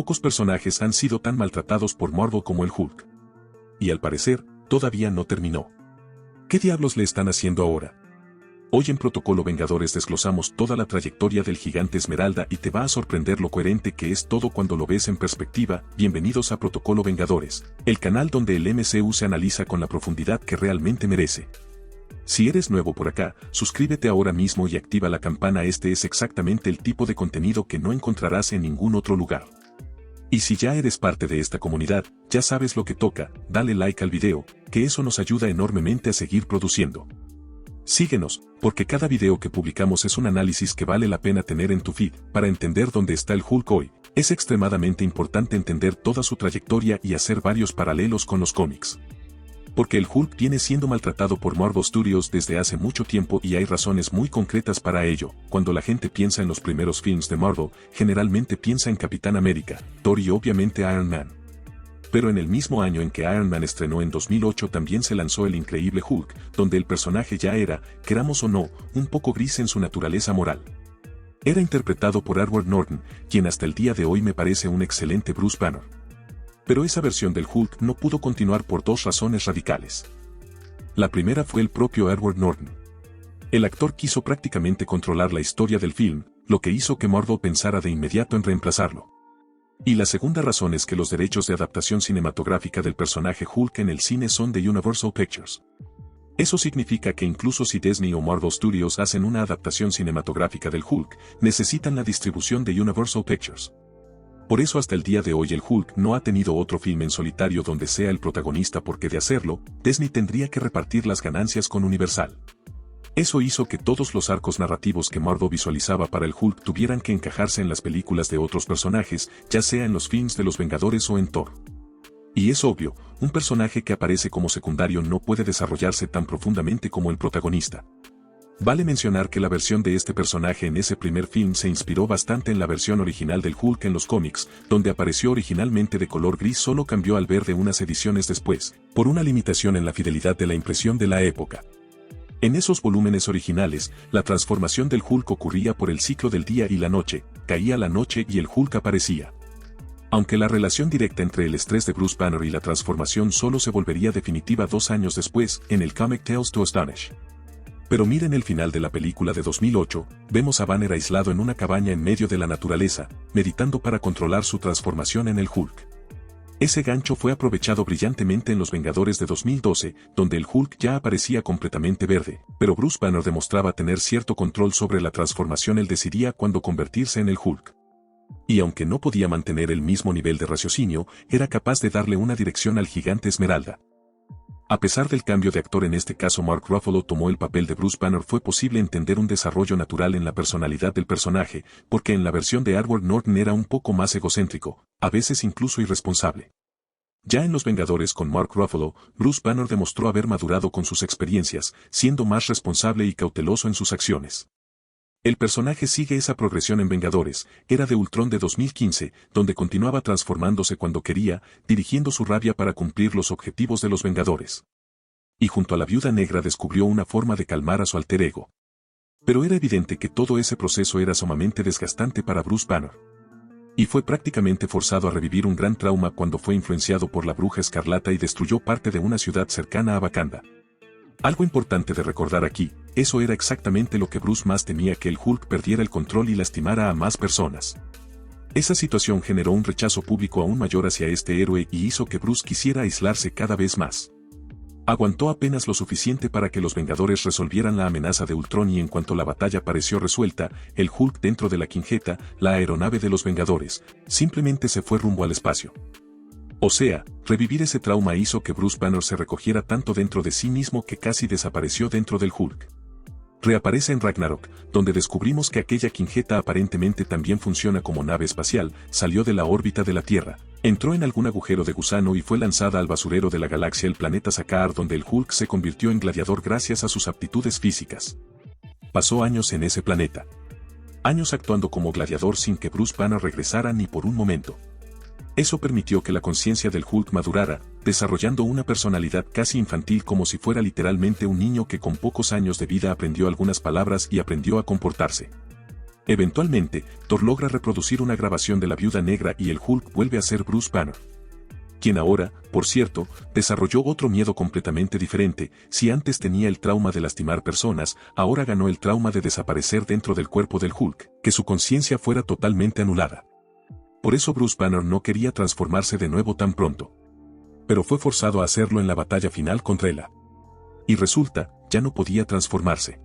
Pocos personajes han sido tan maltratados por Marvel como el Hulk. Y al parecer, todavía no terminó. ¿Qué diablos le están haciendo ahora? Hoy en Protocolo Vengadores desglosamos toda la trayectoria del gigante Esmeralda y te va a sorprender lo coherente que es todo cuando lo ves en perspectiva. Bienvenidos a Protocolo Vengadores, el canal donde el MCU se analiza con la profundidad que realmente merece. Si eres nuevo por acá, suscríbete ahora mismo y activa la campana. Este es exactamente el tipo de contenido que no encontrarás en ningún otro lugar. Y si ya eres parte de esta comunidad, ya sabes lo que toca, dale like al video, que eso nos ayuda enormemente a seguir produciendo. Síguenos, porque cada video que publicamos es un análisis que vale la pena tener en tu feed. Para entender dónde está el Hulk hoy, es extremadamente importante entender toda su trayectoria y hacer varios paralelos con los cómics. Porque el Hulk viene siendo maltratado por Marvel Studios desde hace mucho tiempo y hay razones muy concretas para ello. Cuando la gente piensa en los primeros films de Marvel, generalmente piensa en Capitán América, Thor y obviamente Iron Man. Pero en el mismo año en que Iron Man estrenó en 2008 también se lanzó el increíble Hulk, donde el personaje ya era, queramos o no, un poco gris en su naturaleza moral. Era interpretado por Edward Norton, quien hasta el día de hoy me parece un excelente Bruce Banner. Pero esa versión del Hulk no pudo continuar por dos razones radicales. La primera fue el propio Edward Norton. El actor quiso prácticamente controlar la historia del film, lo que hizo que Marvel pensara de inmediato en reemplazarlo. Y la segunda razón es que los derechos de adaptación cinematográfica del personaje Hulk en el cine son de Universal Pictures. Eso significa que incluso si Disney o Marvel Studios hacen una adaptación cinematográfica del Hulk, necesitan la distribución de Universal Pictures. Por eso hasta el día de hoy el Hulk no ha tenido otro film en solitario donde sea el protagonista, porque de hacerlo, Disney tendría que repartir las ganancias con Universal. Eso hizo que todos los arcos narrativos que Marvel visualizaba para el Hulk tuvieran que encajarse en las películas de otros personajes, ya sea en los films de los Vengadores o en Thor. Y es obvio, un personaje que aparece como secundario no puede desarrollarse tan profundamente como el protagonista. Vale mencionar que la versión de este personaje en ese primer film se inspiró bastante en la versión original del Hulk en los cómics, donde apareció originalmente de color gris, solo cambió al verde unas ediciones después, por una limitación en la fidelidad de la impresión de la época. En esos volúmenes originales, la transformación del Hulk ocurría por el ciclo del día y la noche, caía la noche y el Hulk aparecía. Aunque la relación directa entre el estrés de Bruce Banner y la transformación solo se volvería definitiva 2 años después, en el cómic Tales to Astonish. Pero miren el final de la película de 2008, vemos a Banner aislado en una cabaña en medio de la naturaleza, meditando para controlar su transformación en el Hulk. Ese gancho fue aprovechado brillantemente en Los Vengadores de 2012, donde el Hulk ya aparecía completamente verde, pero Bruce Banner demostraba tener cierto control sobre la transformación. Él decidía cuándo convertirse en el Hulk. Y aunque no podía mantener el mismo nivel de raciocinio, era capaz de darle una dirección al gigante Esmeralda. A pesar del cambio de actor, en este caso Mark Ruffalo tomó el papel de Bruce Banner, fue posible entender un desarrollo natural en la personalidad del personaje, porque en la versión de Edward Norton era un poco más egocéntrico, a veces incluso irresponsable. Ya en Los Vengadores con Mark Ruffalo, Bruce Banner demostró haber madurado con sus experiencias, siendo más responsable y cauteloso en sus acciones. El personaje sigue esa progresión en Vengadores, Era de Ultron de 2015, donde continuaba transformándose cuando quería, dirigiendo su rabia para cumplir los objetivos de los Vengadores. Y junto a la Viuda Negra descubrió una forma de calmar a su alter ego. Pero era evidente que todo ese proceso era sumamente desgastante para Bruce Banner. Y fue prácticamente forzado a revivir un gran trauma cuando fue influenciado por la Bruja Escarlata y destruyó parte de una ciudad cercana a Wakanda. Algo importante de recordar aquí, eso era exactamente lo que Bruce más temía, que el Hulk perdiera el control y lastimara a más personas. Esa situación generó un rechazo público aún mayor hacia este héroe y hizo que Bruce quisiera aislarse cada vez más. Aguantó apenas lo suficiente para que los Vengadores resolvieran la amenaza de Ultron, y en cuanto la batalla pareció resuelta, el Hulk dentro de la Quinjeta, la aeronave de los Vengadores, simplemente se fue rumbo al espacio. O sea, revivir ese trauma hizo que Bruce Banner se recogiera tanto dentro de sí mismo que casi desapareció dentro del Hulk. Reaparece en Ragnarok, donde descubrimos que aquella Quinjeta aparentemente también funciona como nave espacial, salió de la órbita de la Tierra, entró en algún agujero de gusano y fue lanzada al basurero de la galaxia, el planeta Sakaar, donde el Hulk se convirtió en gladiador gracias a sus aptitudes físicas. Pasó años en ese planeta. Años actuando como gladiador sin que Bruce Banner regresara ni por un momento. Eso permitió que la conciencia del Hulk madurara, desarrollando una personalidad casi infantil, como si fuera literalmente un niño que con pocos años de vida aprendió algunas palabras y aprendió a comportarse. Eventualmente, Thor logra reproducir una grabación de la Viuda Negra y el Hulk vuelve a ser Bruce Banner. Quien ahora, por cierto, desarrolló otro miedo completamente diferente. Si antes tenía el trauma de lastimar personas, ahora ganó el trauma de desaparecer dentro del cuerpo del Hulk, que su conciencia fuera totalmente anulada. Por eso Bruce Banner no quería transformarse de nuevo tan pronto. Pero fue forzado a hacerlo en la batalla final contra Ela. Y resulta, ya no podía transformarse.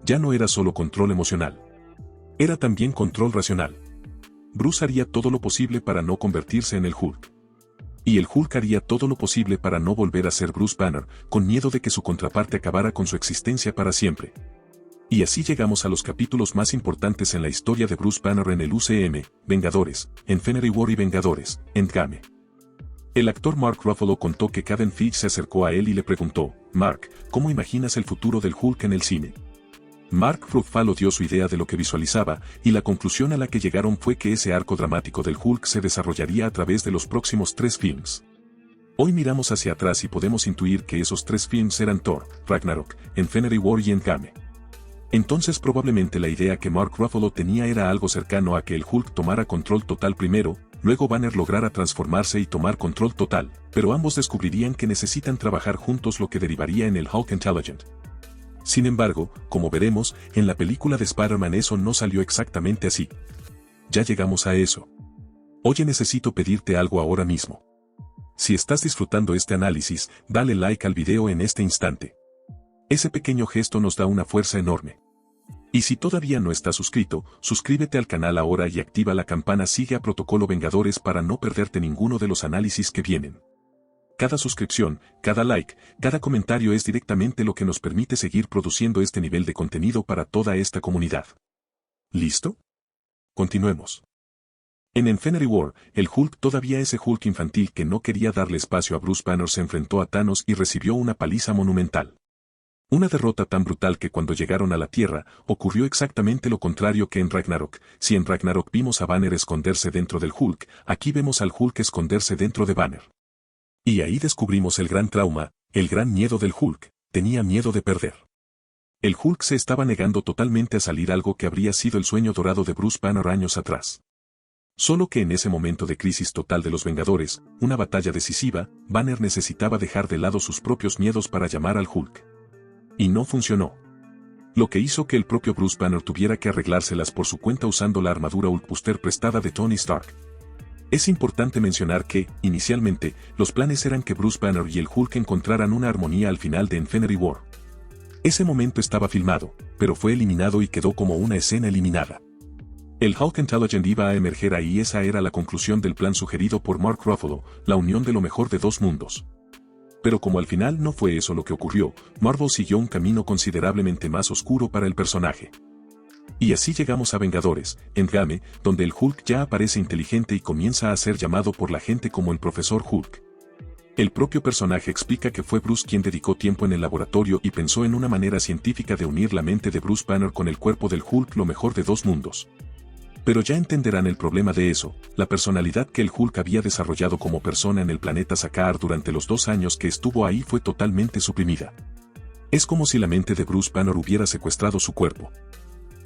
Ya no era solo control emocional. Era también control racional. Bruce haría todo lo posible para no convertirse en el Hulk. Y el Hulk haría todo lo posible para no volver a ser Bruce Banner, con miedo de que su contraparte acabara con su existencia para siempre. Y así llegamos a los capítulos más importantes en la historia de Bruce Banner en el UCM, Vengadores, Infinity War y Vengadores, Endgame. El actor Mark Ruffalo contó que Kevin Feige se acercó a él y le preguntó, Mark, ¿cómo imaginas el futuro del Hulk en el cine? Mark Ruffalo dio su idea de lo que visualizaba, y la conclusión a la que llegaron fue que ese arco dramático del Hulk se desarrollaría a través de los próximos 3 films. Hoy miramos hacia atrás y podemos intuir que esos 3 films eran Thor, Ragnarok, Infinity War y Endgame. Entonces probablemente la idea que Mark Ruffalo tenía era algo cercano a que el Hulk tomara control total primero, luego Banner lograra transformarse y tomar control total, pero ambos descubrirían que necesitan trabajar juntos, lo que derivaría en el Hulk Intelligent. Sin embargo, como veremos, en la película de Spider-Man eso no salió exactamente así. Ya llegamos a eso. Oye, necesito pedirte algo ahora mismo. Si estás disfrutando este análisis, dale like al video en este instante. Ese pequeño gesto nos da una fuerza enorme. Y si todavía no estás suscrito, suscríbete al canal ahora y activa la campana. Sigue a Protocolo Vengadores para no perderte ninguno de los análisis que vienen. Cada suscripción, cada like, cada comentario es directamente lo que nos permite seguir produciendo este nivel de contenido para toda esta comunidad. ¿Listo? Continuemos. En Infinity War, el Hulk, todavía ese Hulk infantil que no quería darle espacio a Bruce Banner, se enfrentó a Thanos y recibió una paliza monumental. Una derrota tan brutal que cuando llegaron a la Tierra, ocurrió exactamente lo contrario que en Ragnarok. Si en Ragnarok vimos a Banner esconderse dentro del Hulk, aquí vemos al Hulk esconderse dentro de Banner. Y ahí descubrimos el gran trauma, el gran miedo del Hulk: tenía miedo de perder. El Hulk se estaba negando totalmente a salir, algo que habría sido el sueño dorado de Bruce Banner años atrás. Solo que en ese momento de crisis total de los Vengadores, una batalla decisiva, Banner necesitaba dejar de lado sus propios miedos para llamar al Hulk. Y no funcionó. Lo que hizo que el propio Bruce Banner tuviera que arreglárselas por su cuenta usando la armadura Hulkbuster prestada de Tony Stark. Es importante mencionar que, inicialmente, los planes eran que Bruce Banner y el Hulk encontraran una armonía al final de Infinity War. Ese momento estaba filmado, pero fue eliminado y quedó como una escena eliminada. El Hulk Intelligent iba a emerger ahí, y esa era la conclusión del plan sugerido por Mark Ruffalo, la unión de lo mejor de dos mundos. Pero como al final no fue eso lo que ocurrió, Marvel siguió un camino considerablemente más oscuro para el personaje. Y así llegamos a Vengadores, Endgame, donde el Hulk ya aparece inteligente y comienza a ser llamado por la gente como el Profesor Hulk. El propio personaje explica que fue Bruce quien dedicó tiempo en el laboratorio y pensó en una manera científica de unir la mente de Bruce Banner con el cuerpo del Hulk, lo mejor de dos mundos. Pero ya entenderán el problema de eso: la personalidad que el Hulk había desarrollado como persona en el planeta Sakaar durante los 2 años que estuvo ahí fue totalmente suprimida. Es como si la mente de Bruce Banner hubiera secuestrado su cuerpo.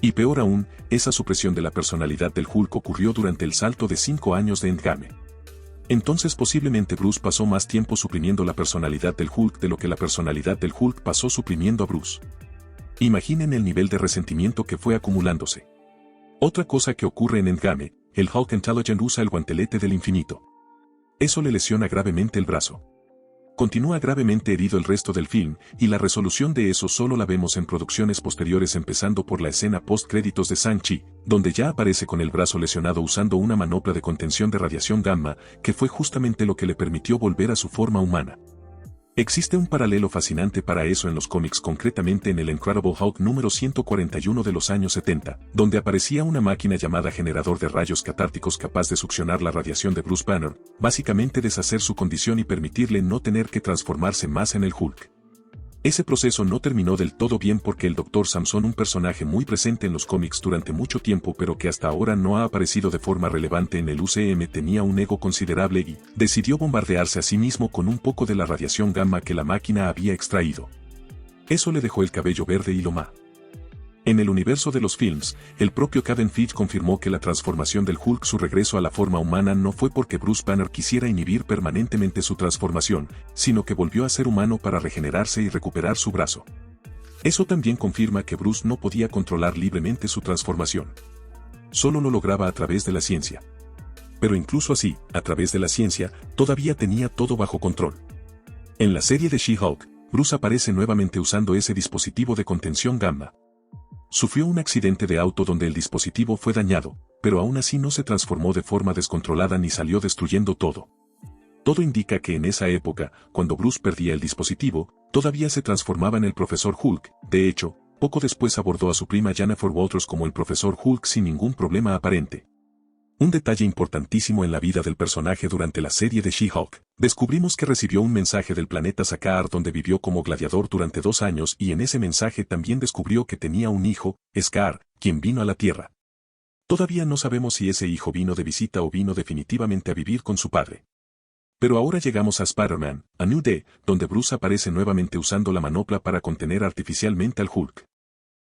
Y peor aún, esa supresión de la personalidad del Hulk ocurrió durante el salto de 5 años de Endgame. Entonces posiblemente Bruce pasó más tiempo suprimiendo la personalidad del Hulk de lo que la personalidad del Hulk pasó suprimiendo a Bruce. Imaginen el nivel de resentimiento que fue acumulándose. Otra cosa que ocurre en Endgame: el Hulk Intelligent usa el guantelete del infinito. Eso le lesiona gravemente el brazo. Continúa gravemente herido el resto del film, y la resolución de eso solo la vemos en producciones posteriores, empezando por la escena post-créditos de Shang-Chi, donde ya aparece con el brazo lesionado usando una manopla de contención de radiación gamma, que fue justamente lo que le permitió volver a su forma humana. Existe un paralelo fascinante para eso en los cómics, concretamente en el Incredible Hulk número 141 de los años 70, donde aparecía una máquina llamada generador de rayos catárticos capaz de succionar la radiación de Bruce Banner, básicamente deshacer su condición y permitirle no tener que transformarse más en el Hulk. Ese proceso no terminó del todo bien porque el Dr. Samson, un personaje muy presente en los cómics durante mucho tiempo pero que hasta ahora no ha aparecido de forma relevante en el UCM, tenía un ego considerable y decidió bombardearse a sí mismo con un poco de la radiación gamma que la máquina había extraído. Eso le dejó el cabello verde y lo En el universo de los films, el propio Kevin Feige confirmó que la transformación del Hulk, su regreso a la forma humana, no fue porque Bruce Banner quisiera inhibir permanentemente su transformación, sino que volvió a ser humano para regenerarse y recuperar su brazo. Eso también confirma que Bruce no podía controlar libremente su transformación. Solo lo lograba a través de la ciencia. Pero incluso así, a través de la ciencia, todavía tenía todo bajo control. En la serie de She-Hulk, Bruce aparece nuevamente usando ese dispositivo de contención gamma. Sufrió un accidente de auto donde el dispositivo fue dañado, pero aún así no se transformó de forma descontrolada ni salió destruyendo todo. Todo indica que en esa época, cuando Bruce perdía el dispositivo, todavía se transformaba en el Profesor Hulk. De hecho, poco después abordó a su prima Jennifer Walters como el Profesor Hulk sin ningún problema aparente. Un detalle importantísimo en la vida del personaje durante la serie de She-Hulk. Descubrimos que recibió un mensaje del planeta Sakaar donde vivió como gladiador durante 2 años y en ese mensaje también descubrió que tenía un hijo, Skaar, quien vino a la Tierra. Todavía no sabemos si ese hijo vino de visita o vino definitivamente a vivir con su padre. Pero ahora llegamos a Spider-Man, A New Day, donde Bruce aparece nuevamente usando la manopla para contener artificialmente al Hulk.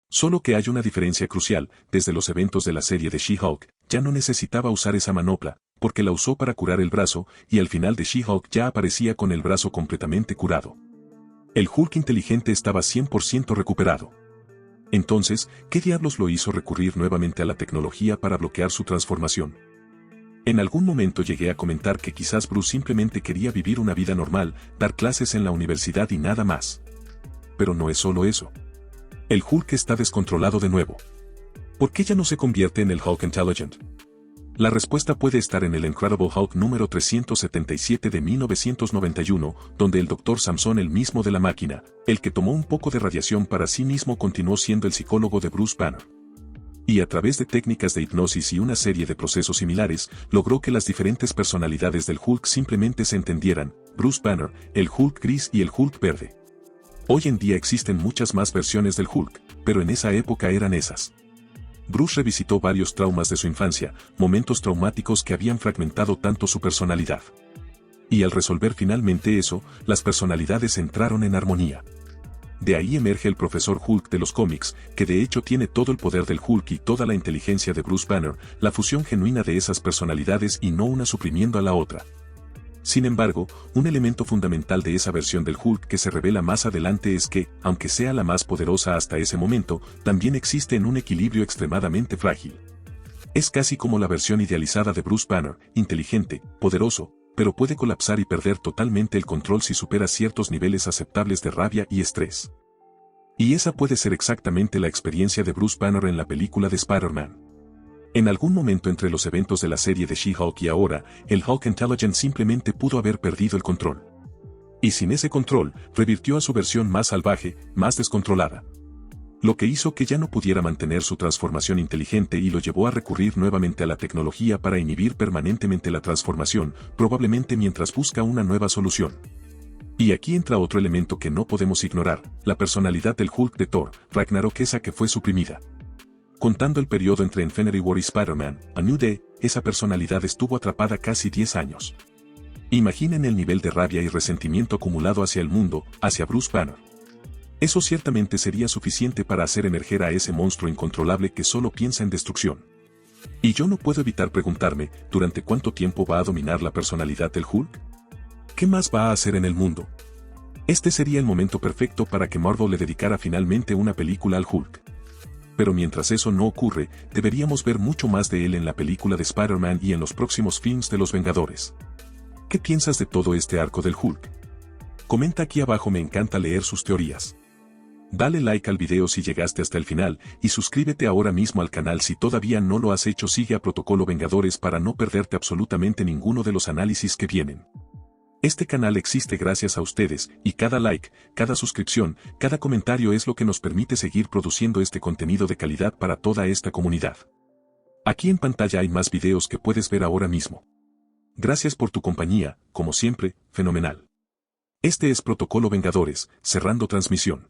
Solo que hay una diferencia crucial, desde los eventos de la serie de She-Hulk, ya no necesitaba usar esa manopla, porque la usó para curar el brazo, y al final de She-Hulk ya aparecía con el brazo completamente curado. El Hulk inteligente estaba 100% recuperado. Entonces, ¿qué diablos lo hizo recurrir nuevamente a la tecnología para bloquear su transformación? En algún momento llegué a comentar que quizás Bruce simplemente quería vivir una vida normal, dar clases en la universidad y nada más. Pero no es solo eso. El Hulk está descontrolado de nuevo. ¿Por qué ya no se convierte en el Hulk Intelligent? La respuesta puede estar en el Incredible Hulk número 377 de 1991, donde el Dr. Samson, el mismo de la máquina, el que tomó un poco de radiación para sí mismo, continuó siendo el psicólogo de Bruce Banner. Y a través de técnicas de hipnosis y una serie de procesos similares, logró que las diferentes personalidades del Hulk simplemente se entendieran: Bruce Banner, el Hulk gris y el Hulk verde. Hoy en día existen muchas más versiones del Hulk, pero en esa época eran esas. Bruce revisitó varios traumas de su infancia, momentos traumáticos que habían fragmentado tanto su personalidad. Y al resolver finalmente eso, las personalidades entraron en armonía. De ahí emerge el Profesor Hulk de los cómics, que de hecho tiene todo el poder del Hulk y toda la inteligencia de Bruce Banner, la fusión genuina de esas personalidades y no una suprimiendo a la otra. Sin embargo, un elemento fundamental de esa versión del Hulk que se revela más adelante es que, aunque sea la más poderosa hasta ese momento, también existe en un equilibrio extremadamente frágil. Es casi como la versión idealizada de Bruce Banner, inteligente, poderoso, pero puede colapsar y perder totalmente el control si supera ciertos niveles aceptables de rabia y estrés. Y esa puede ser exactamente la experiencia de Bruce Banner en la película de Spider-Man. En algún momento entre los eventos de la serie de She-Hulk y ahora, el Hulk Intelligent simplemente pudo haber perdido el control. Y sin ese control, revirtió a su versión más salvaje, más descontrolada. Lo que hizo que ya no pudiera mantener su transformación inteligente y lo llevó a recurrir nuevamente a la tecnología para inhibir permanentemente la transformación, probablemente mientras busca una nueva solución. Y aquí entra otro elemento que no podemos ignorar: la personalidad del Hulk de Thor, Ragnarok, esa que fue suprimida. Contando el periodo entre Infinity War y Spider-Man, A New Day, esa personalidad estuvo atrapada casi 10 años. Imaginen el nivel de rabia y resentimiento acumulado hacia el mundo, hacia Bruce Banner. Eso ciertamente sería suficiente para hacer emerger a ese monstruo incontrolable que solo piensa en destrucción. Y yo no puedo evitar preguntarme, ¿durante cuánto tiempo va a dominar la personalidad del Hulk? ¿Qué más va a hacer en el mundo? Este sería el momento perfecto para que Marvel le dedicara finalmente una película al Hulk. Pero mientras eso no ocurre, deberíamos ver mucho más de él en la película de Spider-Man y en los próximos films de los Vengadores. ¿Qué piensas de todo este arco del Hulk? Comenta aquí abajo, me encanta leer sus teorías. Dale like al video si llegaste hasta el final, y suscríbete ahora mismo al canal si todavía no lo has hecho. Sigue a Protocolo Vengadores para no perderte absolutamente ninguno de los análisis que vienen. Este canal existe gracias a ustedes, y cada like, cada suscripción, cada comentario es lo que nos permite seguir produciendo este contenido de calidad para toda esta comunidad. Aquí en pantalla hay más videos que puedes ver ahora mismo. Gracias por tu compañía, como siempre, fenomenal. Este es Protocolo Vengadores, cerrando transmisión.